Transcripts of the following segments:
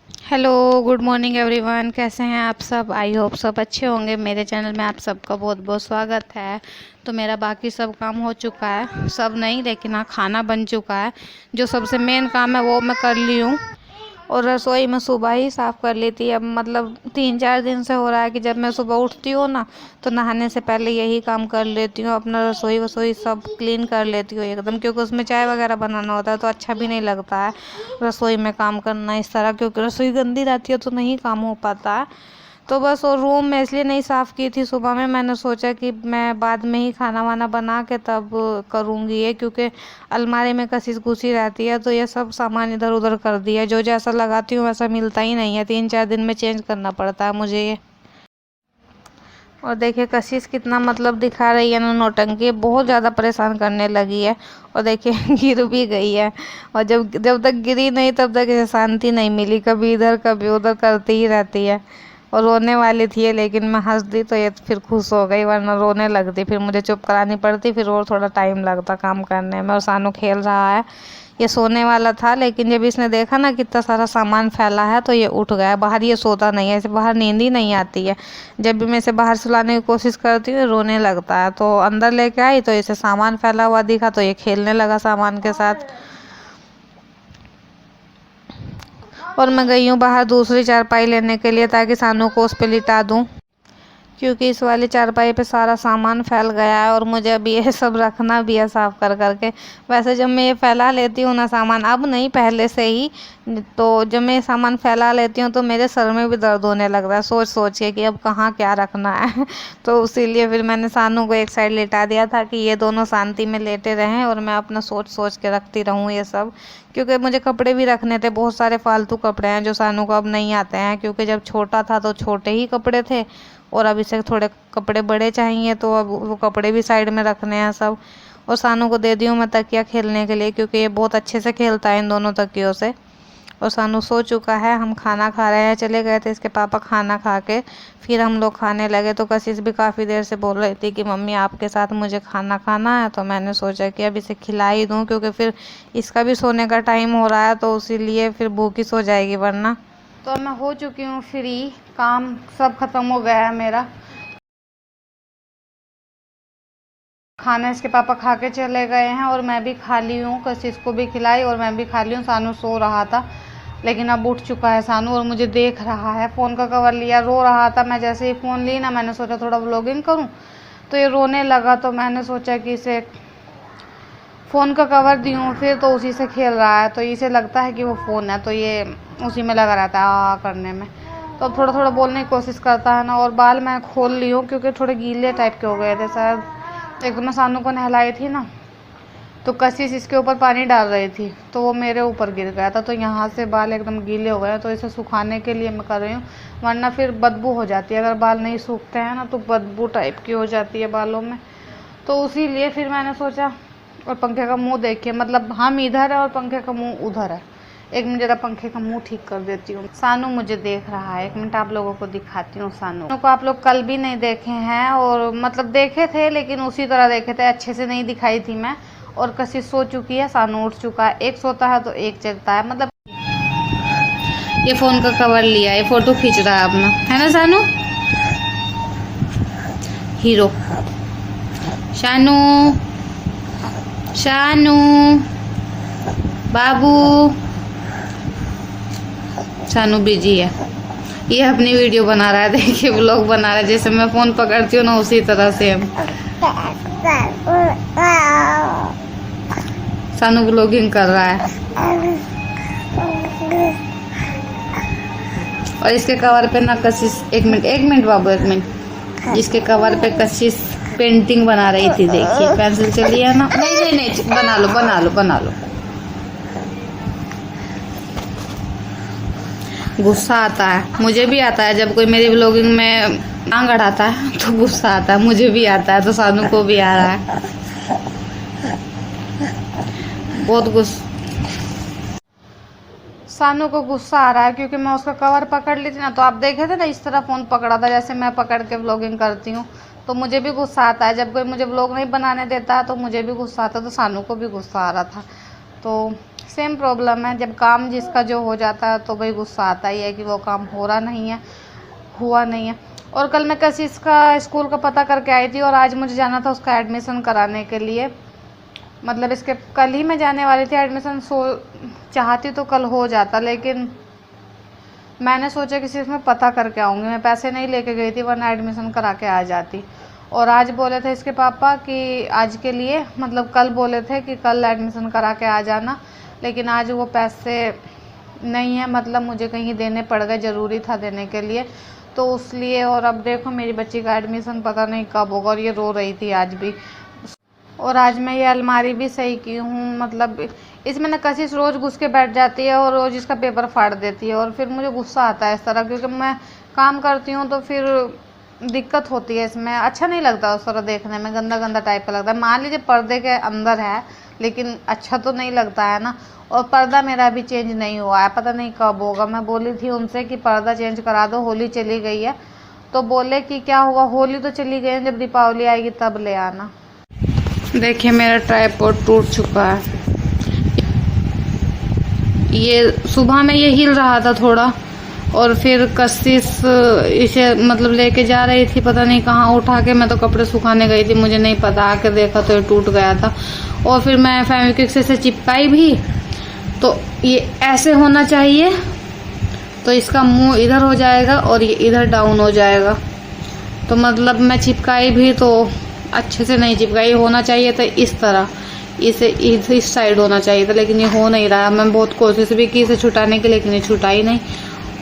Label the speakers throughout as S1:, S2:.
S1: Hello, good morning everyone. कैसे हैं आप सब? आई होप सब अच्छे होंगे। मेरे चैनल में आप सबका बहुत बहुत स्वागत है। तो मेरा बाकी सब काम हो चुका है, सब नहीं लेकिन हाँ खाना बन चुका है। जो सबसे मेन काम है वो मैं कर ली हूँ। और रसोई मैं सुबह ही साफ़ कर ली थी। अब मतलब 3-4 दिन से हो रहा है कि जब मैं सुबह उठती हूँ ना, तो नहाने से पहले यही काम कर लेती हूँ। अपना रसोई वसोई सब क्लीन कर लेती हूँ एकदम, क्योंकि उसमें चाय वगैरह बनाना होता है तो अच्छा भी नहीं लगता है रसोई में काम करना इस तरह, क्योंकि रसोई गंदी रहती है तो नहीं काम हो पाता है। तो बस वो रूम मैं इसलिए नहीं साफ़ की थी सुबह में। मैंने सोचा कि मैं बाद में ही खाना वाना बना के तब करूँगी ये, क्योंकि अलमारी में कसीस घुसी रहती है तो ये सब सामान इधर उधर कर दिया। जो जैसा लगाती हूँ वैसा मिलता ही नहीं है, 3-4 दिन में चेंज करना पड़ता है मुझे ये। और देखिए कशिश कितना मतलब दिखा रही है ना, नौटंकी बहुत ज़्यादा परेशान करने लगी है। और देखिए गिर भी गई है। और जब जब तक गिरी नहीं तब तक इसे शांति नहीं मिली, कभी इधर कभी उधर करती ही रहती है। और रोने वाली थी ये, लेकिन मैं हंस दी तो ये फिर खुश हो गई, वरना रोने लगती फिर मुझे चुप करानी पड़ती, फिर और थोड़ा टाइम लगता काम करने में। और सानू खेल रहा है। ये सोने वाला था, लेकिन जब इसने देखा ना कितना सारा सामान फैला है तो ये उठ गया बाहर। ये सोता नहीं है, इसे बाहर नींद ही नहीं आती है। जब भी मैं इसे बाहर सुलाने की कोशिश करती हूँ रोने लगता है। तो अंदर लेके आई तो इसे सामान फैला हुआ दिखा तो ये खेलने लगा सामान के साथ। और मैं गई हूँ बाहर दूसरी चारपाई लेने के लिए, ताकि सानू को उस पर लिटा दूँ, क्योंकि इस वाली चारपाई पे सारा सामान फैल गया है और मुझे अभी ये सब रखना भी है साफ़ कर करके। वैसे जब मैं ये फैला लेती हूँ ना सामान, अब नहीं पहले से ही, तो जब मैं सामान फैला लेती हूँ तो मेरे सर में भी दर्द होने लगता है सोच सोच के कि अब कहाँ क्या रखना है। तो इसीलिए फिर मैंने सानू को एक साइड लेटा दिया था कि ये दोनों शांति में लेटे रहें और मैं अपना सोच सोच के रखती रहूँ ये सब। क्योंकि मुझे कपड़े भी रखने थे, बहुत सारे फालतू कपड़े हैं जो सानू को अब नहीं आते हैं, क्योंकि जब छोटा था तो छोटे ही कपड़े थे और अब इसे थोड़े कपड़े बड़े चाहिए, तो अब वो कपड़े भी साइड में रखने हैं सब। और सानू को दे दी हूँ मैं तकिया खेलने के लिए, क्योंकि ये बहुत अच्छे से खेलता है इन दोनों तकियों से। और सानू सो चुका है। हम खाना खा रहे हैं, चले गए थे इसके पापा खाना खा के, फिर हम लोग खाने लगे। तो कशिश भी काफ़ी देर से बोल रही थी कि मम्मी आपके साथ मुझे खाना खाना है, तो मैंने सोचा कि अब इसे खिला ही दूँ, क्योंकि फिर इसका भी सोने का टाइम हो रहा है, तो इसीलिए फिर भूखी सो जाएगी वरना। तो मैं हो चुकी हूँ फ्री, काम सब खत्म हो गया है मेरा। खाना इसके पापा खा के चले गए हैं और मैं भी खा ली हूँ, कशिश को भी खिलाई और मैं भी खा ली हूँ। सानू सो रहा था, लेकिन अब उठ चुका है सानू और मुझे देख रहा है। फ़ोन का कवर लिया, रो रहा था। मैं जैसे ही फ़ोन ली ना, मैंने सोचा थोड़ा व्लॉगिंग करूँ, तो ये रोने लगा। तो मैंने सोचा कि इसे फ़ोन का कवर दी हूँ, फिर तो उसी से खेल रहा है, तो इसे लगता है कि वो फ़ोन है, तो ये उसी में लगा रहता है आ करने में। तो अब थोड़ा थोड़ा बोलने की कोशिश करता है ना। और बाल मैं खोल ली हूँ, क्योंकि थोड़े गीले टाइप के हो गए थे शायद। एक तो मैं सानू को नहलाई थी ना, तो कशिश इसके ऊपर पानी डाल रही थी, तो वो मेरे ऊपर गिर गया था, तो यहाँ से बाल एकदम गीले हो गए। तो इसे सुखाने के लिए मैं कर रही हूँ, वरना फिर बदबू हो जाती है। अगर बाल नहीं सूखते हैं ना तो बदबू टाइप की हो जाती है बालों में। तो उसीलिए फिर मैंने सोचा। और पंखे का मुंह देखिए, मतलब हम इधर है और पंखे का मुंह उधर है। एक मिनट जरा पंखे का मुंह ठीक कर देती हूँ। सानू मुझे देख रहा है, एक मिनट आप लोगों को दिखाती हूँ। सानू को आप लोग कल भी नहीं देखे हैं, और मतलब देखे थे लेकिन उसी तरह देखे थे, अच्छे से नहीं दिखाई थी मैं। और कशिश सो चुकी है, सानू उठ चुका है। एक सोता है तो एक जगता है। मतलब ये फ़ोन का कवर लिया, ये फ़ोटो खींच रहा है अपना, है ना सानू? हीरो शानू, शानू बाबू। शानू बिजी है, ये अपनी वीडियो बना रहा है। देखिए व्लॉग बना रहा है, जैसे मैं फ़ोन पकड़ती हूँ ना उसी तरह से हम। सानू व्लॉगिंग कर रहा है। और इसके कवर पे ना कशिश, एक मिनट बाबू, एक मिनट। इसके कवर पे कशिश पेंटिंग बना रही थी। देखिए पेंसिल चली है ना। नहीं नहीं नहीं, बना लो बना लो बना लो। गुस्सा आता है, मुझे भी आता है। जब कोई मेरी व्लॉगिंग में टांग अड़ाता है तो गुस्सा आता है, मुझे भी आता है, तो सानू को भी आ रहा है बहुत गुस्सा। सानू को गुस्सा आ रहा है, क्योंकि मैं उसका कवर पकड़ ली थी ना, तो आप देखे थे ना इस तरह फ़ोन पकड़ा था जैसे मैं पकड़ के व्लॉगिंग करती हूँ। तो मुझे भी गुस्सा आता है, जब कोई मुझे व्लॉग नहीं बनाने देता है तो मुझे भी गुस्सा आता है, तो सानू को भी गुस्सा आ रहा था। तो सेम प्रॉब्लम है, जब काम जिसका जो हो जाता है तो भाई गुस्सा आता ही है कि वो काम हो रहा नहीं है, हुआ नहीं है। और कल मैं कशिश का स्कूल का पता करके आई थी और आज मुझे जाना था उसका एडमिशन कराने के लिए। मतलब इसके कल ही मैं जाने वाली थी एडमिशन, चाहती तो कल हो जाता, लेकिन मैंने सोचा किसी इसमें पता करके आऊँगी। मैं पैसे नहीं लेके गई थी, वरना एडमिशन करा के आ जाती। और आज बोले थे इसके पापा कि आज के लिए, मतलब कल बोले थे कि कल एडमिशन करा के आ जाना, लेकिन आज वो पैसे नहीं है, मतलब मुझे कहीं देने पड़ गए, ज़रूरी था देने के लिए, तो उसलिए। और अब देखो मेरी बच्ची का एडमिशन पता नहीं कब होगा, और ये रो रही थी आज भी। और आज मैं ये अलमारी भी सही की हूँ, मतलब इसमें ना कशिश रोज़ घुस के बैठ जाती है और रोज़ इसका पेपर फाड़ देती है, और फिर मुझे गुस्सा आता है इस तरह, क्योंकि मैं काम करती हूँ तो फिर दिक्कत होती है इसमें, अच्छा नहीं लगता उस तरह देखने में, गंदा गंदा टाइप का लगता है। मान लीजिए पर्दे के अंदर है, लेकिन अच्छा तो नहीं लगता है ना। और पर्दा मेरा अभी चेंज नहीं हुआ है, पता नहीं कब होगा। मैं बोली थी उनसे कि पर्दा चेंज करा दो, होली चली गई है, तो बोले कि क्या हुआ, होली तो चली गई है, जब दीपावली आएगी तब ले आना। देखिए मेरा ट्राइपॉड टूट चुका है। ये सुबह में ये हिल रहा था थोड़ा, और फिर कशिश इसे मतलब लेके जा रही थी, पता नहीं कहाँ उठा के। मैं तो कपड़े सुखाने गई थी, मुझे नहीं पता, आके देखा तो ये टूट गया था। और फिर मैं फेविक्विक से इसे चिपकाई भी, तो ये ऐसे होना चाहिए, तो इसका मुंह इधर हो जाएगा और ये इधर डाउन हो जाएगा। तो मतलब मैं चिपकाई भी तो अच्छे से नहीं चिपकाई, होना चाहिए था इस तरह, इसे इस साइड होना चाहिए था, लेकिन ये हो नहीं रहा। मैं बहुत कोशिश भी की इसे छुटाने की, लेकिन ये छुटा ही नहीं।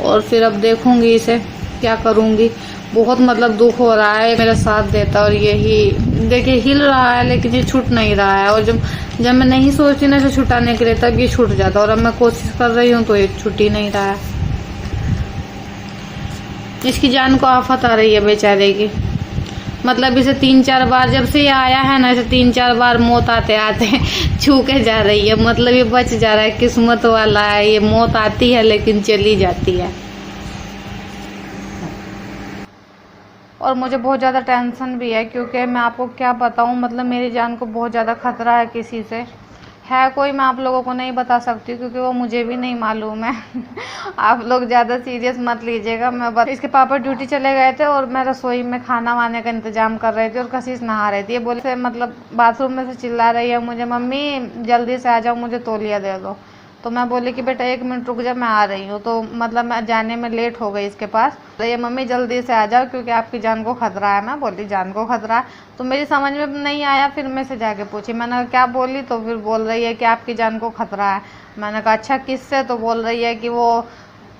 S1: और फिर अब देखूंगी इसे क्या करूंगी। बहुत मतलब दुख हो रहा है, मेरा साथ देता, और यही देखिए हिल रहा है, लेकिन ये छूट नहीं रहा है। और जब मैं नहीं सोचती ना इसे छुटाने के लिए, तब ये छूट जाता, और अब मैं कोशिश कर रही हूँ तो ये छूट ही नहीं रहा है। इसकी जान को आफत आ रही है बेचारे की। मतलब इसे 3-4 बार, जब से ये आया है ना, इसे 3-4 बार मौत आते आते छू के जा रही है। मतलब ये बच जा रहा है, किस्मत वाला है। ये मौत आती है लेकिन चली जाती है। और मुझे बहुत ज़्यादा टेंशन भी है, क्योंकि मैं आपको क्या बताऊं, मतलब मेरी जान को बहुत ज़्यादा खतरा है किसी से। है कोई, मैं आप लोगों को नहीं बता सकती, क्योंकि वो मुझे भी नहीं मालूम है। आप लोग ज़्यादा सीरियस मत लीजिएगा। इसके पापा ड्यूटी चले गए थे और मैं रसोई में खाना वाने का इंतजाम कर रही थी, और कशिश नहा रही थी। ये बोले से मतलब बाथरूम में से चिल्ला रही है मुझे, मम्मी जल्दी से आ जाओ, मुझे तौलिया दे दो। तो मैं बोली कि बेटा 1 मिनट रुक जा, मैं आ रही हूँ। तो मतलब मैं जाने में लेट हो गई इसके पास। तो ये मम्मी जल्दी से आ जाओ, क्योंकि आपकी जान को खतरा है। मैं बोली जान को खतरा है, तो मेरी समझ में नहीं आया। फिर मैं से जाके पूछी, मैंने कहा क्या बोली, तो फिर बोल रही है कि आपकी जान को खतरा है। मैंने कहा अच्छा किससे, तो बोल रही है कि वो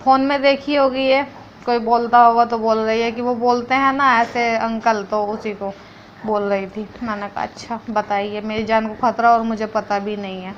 S1: फ़ोन में देखी होगी, ये कोई बोलता होगा, तो बोल रही है कि वो बोलते हैं ना ऐसे अंकल, तो उसी को बोल रही थी। मैंने कहा अच्छा बताइए, मेरी जान को खतरा और मुझे पता भी नहीं है।